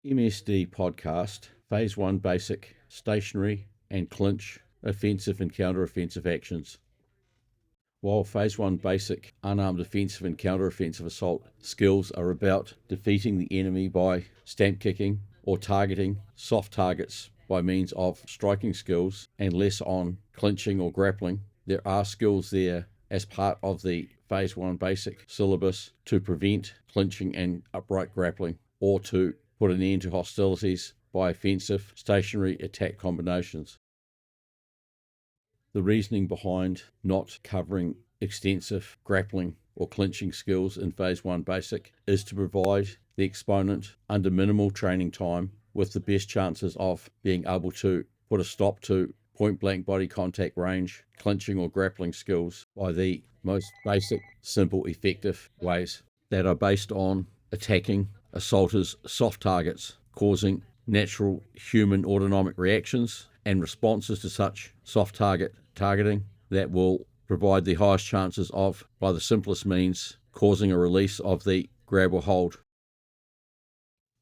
MSD podcast, Phase 1 Basic, Stationary and Clinch, Offensive and Counter-Offensive Actions. While Phase 1 Basic, Unarmed Offensive and Counter-Offensive Assault skills are about defeating the enemy by stamp kicking or targeting soft targets by means of striking skills and less on clinching or grappling, there are skills there as part of the Phase 1 Basic syllabus to prevent clinching and upright grappling or to put an end to hostilities by offensive, stationary attack combinations. The reasoning behind not covering extensive grappling or clinching skills in Phase 1 Basic is to provide the exponent under minimal training time with the best chances of being able to put a stop to point-blank body contact range, clinching or grappling skills by the most basic, simple, effective ways that are based on attacking assaulters' soft targets, causing natural human autonomic reactions and responses to such soft targeting that will provide the highest chances of, by the simplest means, causing a release of the grab or hold.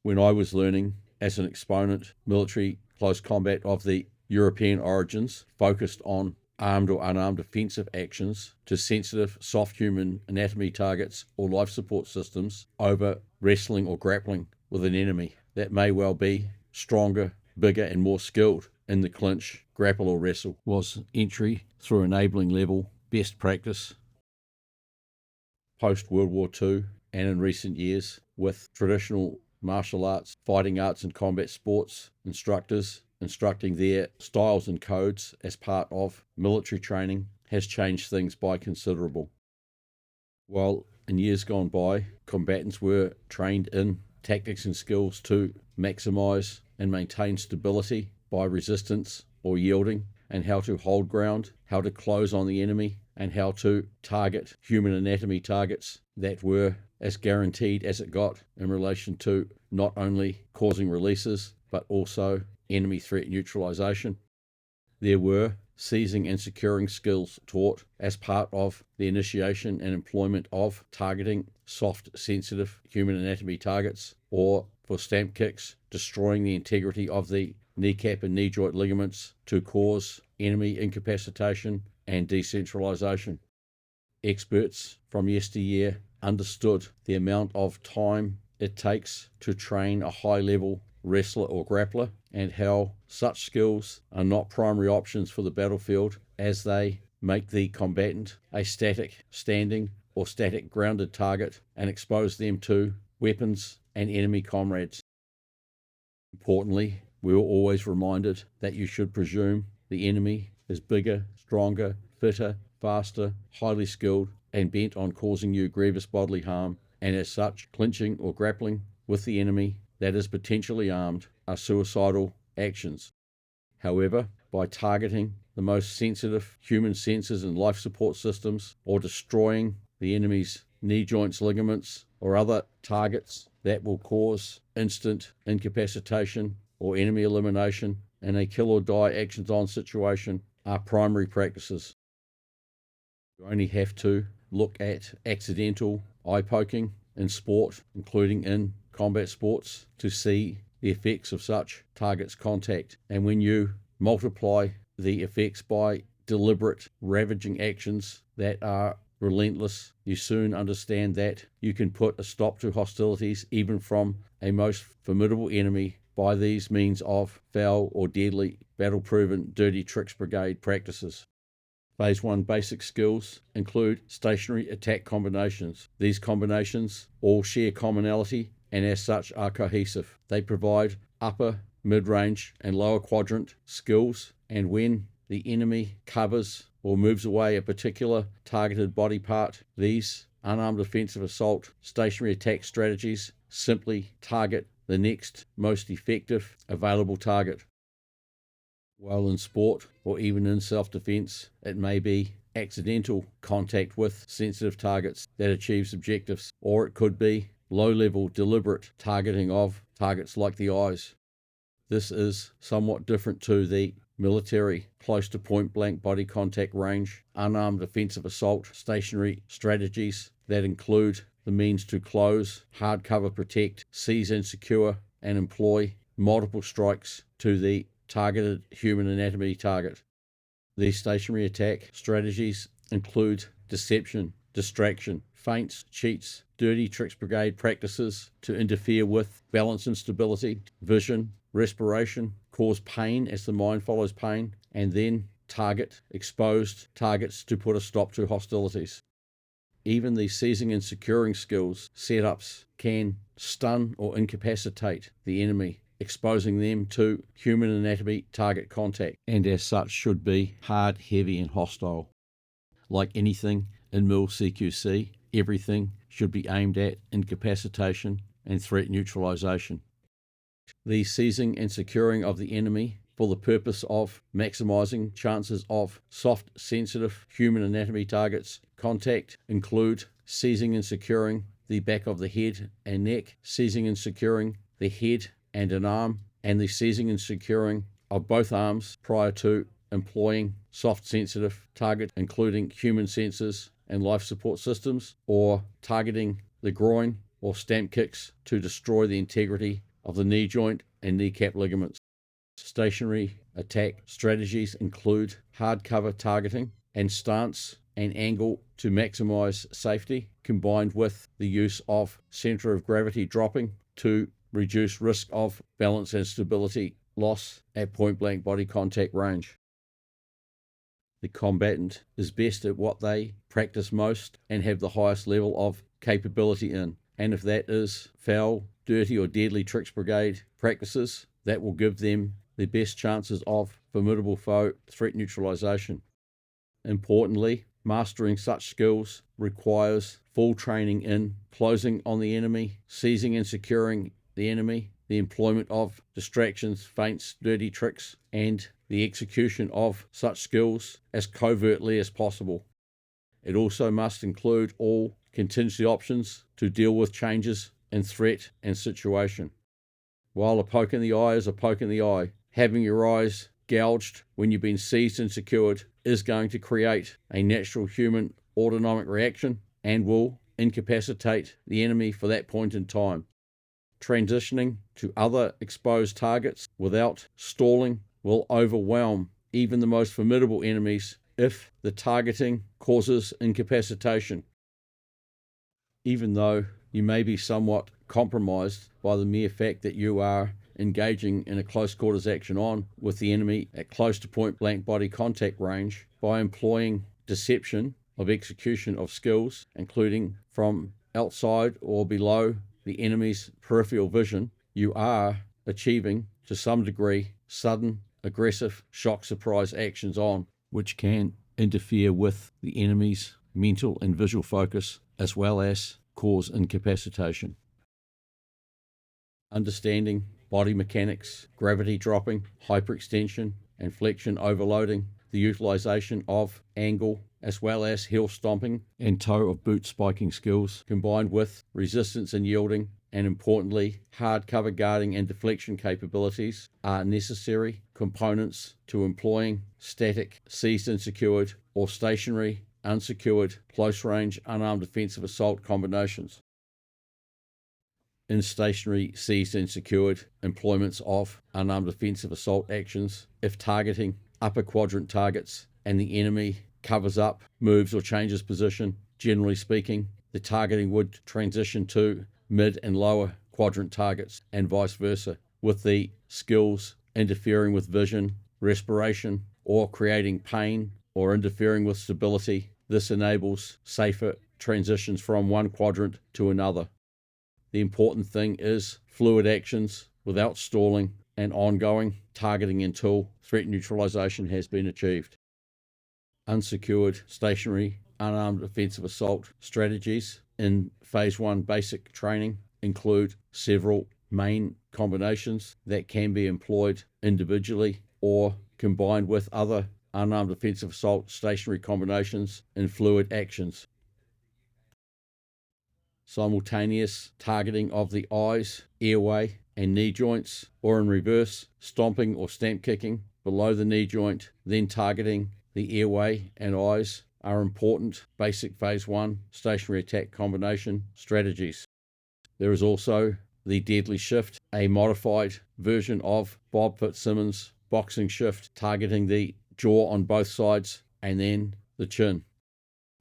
When I was learning as an exponent, military close combat of the European origins focused on armed or unarmed offensive actions to sensitive soft human anatomy targets or life support systems over wrestling or grappling with an enemy that may well be stronger, bigger and more skilled in the clinch, grapple or wrestle, was entry through enabling level best practice post-World War II and in recent years with traditional martial arts, fighting arts and combat sports instructors instructing their styles and codes as part of military training has changed things by considerable. While in years gone by, combatants were trained in tactics and skills to maximize and maintain stability by resistance or yielding, and how to hold ground, how to close on the enemy, and how to target human anatomy targets that were as guaranteed as it got in relation to not only causing releases, but also enemy threat neutralization. There were seizing and securing skills taught as part of the initiation and employment of targeting soft, sensitive human anatomy targets, or for stamp kicks, destroying the integrity of the kneecap and knee joint ligaments to cause enemy incapacitation and decentralization. Experts from yesteryear understood the amount of time it takes to train a high-level wrestler or grappler, and how such skills are not primary options for the battlefield as they make the combatant a static standing or static grounded target and expose them to weapons and enemy comrades. Importantly, we were always reminded that you should presume the enemy is bigger, stronger, fitter, faster, highly skilled, and bent on causing you grievous bodily harm, and as such, clinching or grappling with the enemy that is potentially armed are suicidal actions. However, by targeting the most sensitive human senses and life support systems, or destroying the enemy's knee joints, ligaments, or other targets that will cause instant incapacitation or enemy elimination in a kill or die actions on situation, are primary practices. You only have to look at accidental eye poking in sport, including in combat sports, to see the effects of such targets contact. And when you multiply the effects by deliberate ravaging actions that are relentless, you soon understand that you can put a stop to hostilities even from a most formidable enemy by these means of foul or deadly battle-proven dirty tricks brigade practices. Phase 1 basic skills include stationary attack combinations. These combinations all share commonality and as such are cohesive. They provide upper, mid-range and lower quadrant skills, and when the enemy covers or moves away a particular targeted body part, these unarmed offensive assault stationary attack strategies simply target the next most effective available target. While in sport or even in self-defense, it may be accidental contact with sensitive targets that achieves objectives, or it could be low-level deliberate targeting of targets like the eyes. This is somewhat different to the military close to point-blank body contact range, unarmed offensive assault stationary strategies that include the means to close, hard cover, protect, seize and secure, and employ multiple strikes to the targeted human anatomy target. These stationary attack strategies include deception, distraction, feints, cheats, dirty tricks brigade practices to interfere with balance instability, vision, respiration, cause pain as the mind follows pain, and then target exposed targets to put a stop to hostilities. Even the seizing and securing skills setups can stun or incapacitate the enemy, exposing them to human anatomy target contact, and as such should be hard, heavy, and hostile. Like anything in MIL CQC, everything should be aimed at incapacitation and threat neutralization. The seizing and securing of the enemy for the purpose of maximizing chances of soft, sensitive human anatomy targets contact include seizing and securing the back of the head and neck, seizing and securing the head and an arm, and the seizing and securing of both arms prior to employing soft, sensitive target, including human sensors and life support systems, or targeting the groin or stamp kicks to destroy the integrity of the knee joint and kneecap ligaments. Stationary attack strategies include hard cover targeting and stance and angle to maximize safety, combined with the use of center of gravity dropping to reduce risk of balance and stability loss at point blank body contact range. The combatant is best at what they practice most and have the highest level of capability in, and if that is foul, dirty, or deadly tricks brigade practices, that will give them the best chances of formidable foe threat neutralization. Importantly, mastering such skills requires full training in closing on the enemy, seizing and securing the enemy, the employment of distractions, feints, dirty tricks, and the execution of such skills as covertly as possible. It also must include all contingency options to deal with changes in threat and situation. While a poke in the eye is a poke in the eye, having your eyes gouged when you've been seized and secured is going to create a natural human autonomic reaction and will incapacitate the enemy for that point in time. Transitioning to other exposed targets without stalling will overwhelm even the most formidable enemies if the targeting causes incapacitation. Even though you may be somewhat compromised by the mere fact that you are engaging in a close quarters action on with the enemy at close to point blank body contact range by employing deception of execution of skills, including from outside or below the enemy's peripheral vision, you are achieving to some degree sudden, aggressive, shock surprise actions on, which can interfere with the enemy's mental and visual focus as well as cause incapacitation. Understanding body mechanics, gravity dropping, hyperextension, and flexion overloading, the utilization of angle as well as heel stomping and toe of boot spiking skills, combined with resistance and yielding, and importantly, hard cover guarding and deflection capabilities are necessary components to employing static, seized and secured, or stationary, unsecured, close-range, unarmed defensive assault combinations. In stationary, seized and secured employments of unarmed defensive assault actions, if targeting upper quadrant targets and the enemy covers up, moves or changes position, generally speaking, the targeting would transition to mid and lower quadrant targets and vice versa, with the skills interfering with vision, respiration, or creating pain or interfering with stability. This enables safer transitions from one quadrant to another. The important thing is fluid actions without stalling and ongoing targeting until threat neutralization has been achieved. Unsecured, stationary, unarmed offensive assault strategies in Phase 1 basic training include several main combinations that can be employed individually or combined with other unarmed offensive assault stationary combinations in fluid actions. Simultaneous targeting of the eyes, airway, and knee joints, or in reverse, stomping or stamp kicking below the knee joint, then targeting the airway and eyes are important basic phase 1 stationary attack combination strategies. There is also the deadly shift, a modified version of Bob Fitzsimmons' boxing shift, targeting the jaw on both sides and then the chin.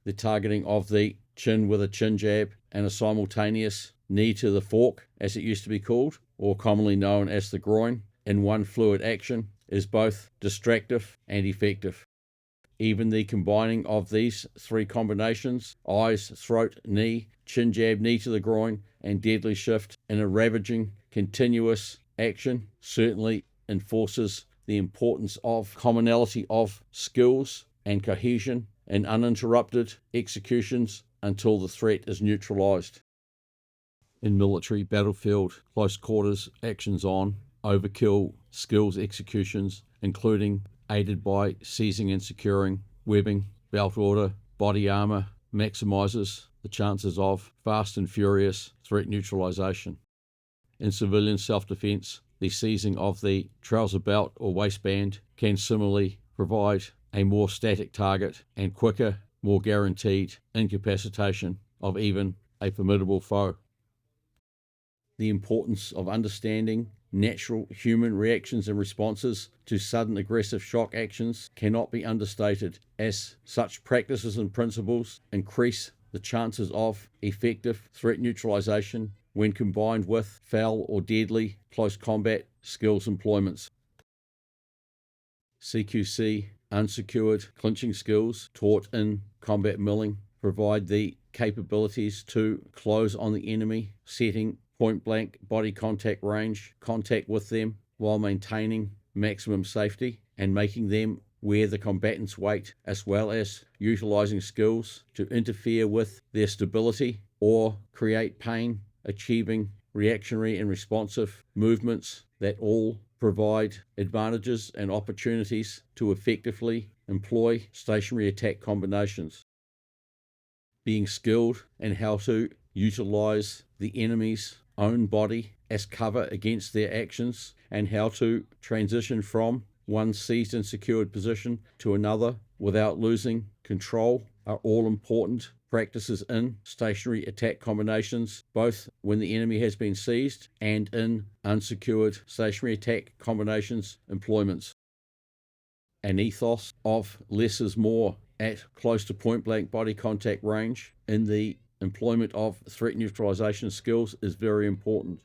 The targeting of the chin with a chin jab and a simultaneous knee to the fork, as it used to be called, or commonly known as the groin, in one fluid action is both distractive and effective. Even the combining of these three combinations, eyes, throat, knee, chin jab, knee to the groin, and deadly shift in a ravaging, continuous action, certainly enforces the importance of commonality of skills and cohesion and uninterrupted executions until the threat is neutralized. In military battlefield, close quarters actions on, overkill skills executions, including aided by seizing and securing, webbing, belt order, body armor, maximizes the chances of fast and furious threat neutralization. In civilian self-defense, the seizing of the trouser belt or waistband can similarly provide a more static target and quicker, more guaranteed incapacitation of even a formidable foe. The importance of understanding natural human reactions and responses to sudden aggressive shock actions cannot be understated, as such practices and principles increase the chances of effective threat neutralization when combined with foul or deadly close combat skills employments. CQC unsecured clinching skills taught in combat milling provide the capabilities to close on the enemy, setting point-blank body contact range, contact with them while maintaining maximum safety and making them wear the combatant's weight, as well as utilizing skills to interfere with their stability or create pain, achieving reactionary and responsive movements that all provide advantages and opportunities to effectively employ stationary attack combinations. Being skilled in how to utilize the enemy's own body as cover against their actions and how to transition from one seized and secured position to another without losing control are all important practices in stationary attack combinations, both when the enemy has been seized and in unsecured stationary attack combinations employments. An ethos of less is more at close to point-blank body contact range in the employment of threat neutralization skills is very important.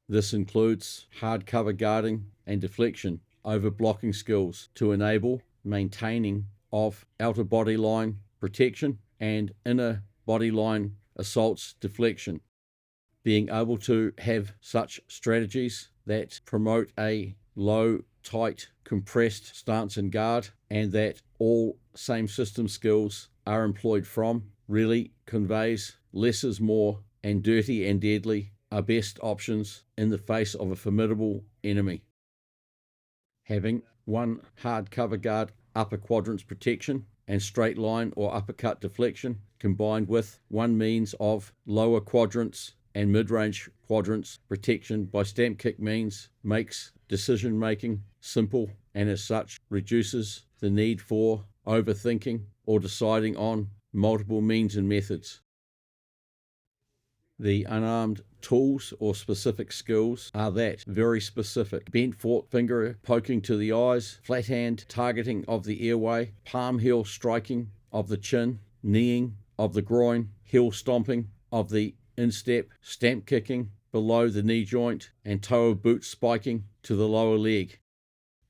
This includes hard cover guarding and deflection over blocking skills to enable maintaining of outer body line protection and inner body line assaults deflection. Being able to have such strategies that promote a low, tight, compressed stance and guard, and that all same system skills are employed from, really conveys less is more, and dirty and deadly are best options in the face of a formidable enemy. Having one hard cover guard upper quadrants protection and straight line or uppercut deflection combined with one means of lower quadrants and mid-range quadrants protection by stamp kick means makes decision making simple, and as such reduces the need for overthinking or deciding on multiple means and methods. The unarmed tools or specific skills are that very specific. Bent forefinger poking to the eyes, flat hand targeting of the airway, palm heel striking of the chin, kneeing of the groin, heel stomping of the instep, stamp kicking below the knee joint, and toe of boot spiking to the lower leg.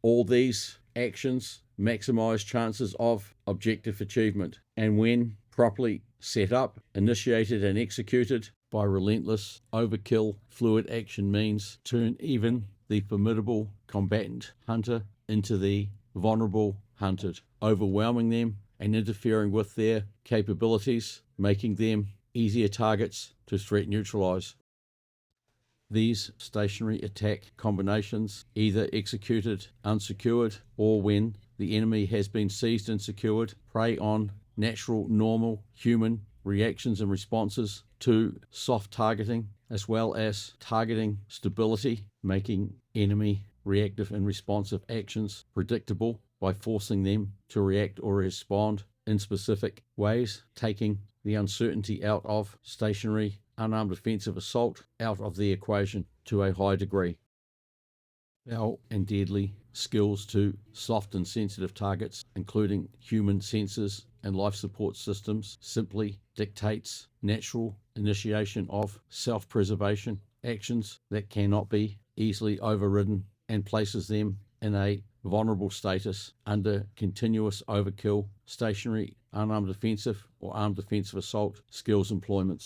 All these actions maximize chances of objective achievement, and when properly set up, initiated and executed by relentless overkill fluid action means turn even the formidable combatant hunter into the vulnerable hunted, overwhelming them and interfering with their capabilities, making them easier targets to threat neutralize. These stationary attack combinations, either executed unsecured or when the enemy has been seized and secured, prey on natural, normal human reactions and responses to soft targeting, as well as targeting stability, making enemy reactive and responsive actions predictable by forcing them to react or respond in specific ways, taking the uncertainty out of stationary unarmed offensive assault out of the equation to a high degree. Foul and deadly skills to soft and sensitive targets, including human sensors and life support systems, simply dictates natural initiation of self-preservation actions that cannot be easily overridden and places them in a vulnerable status under continuous overkill, stationary, unarmed offensive, or armed offensive assault skills employments.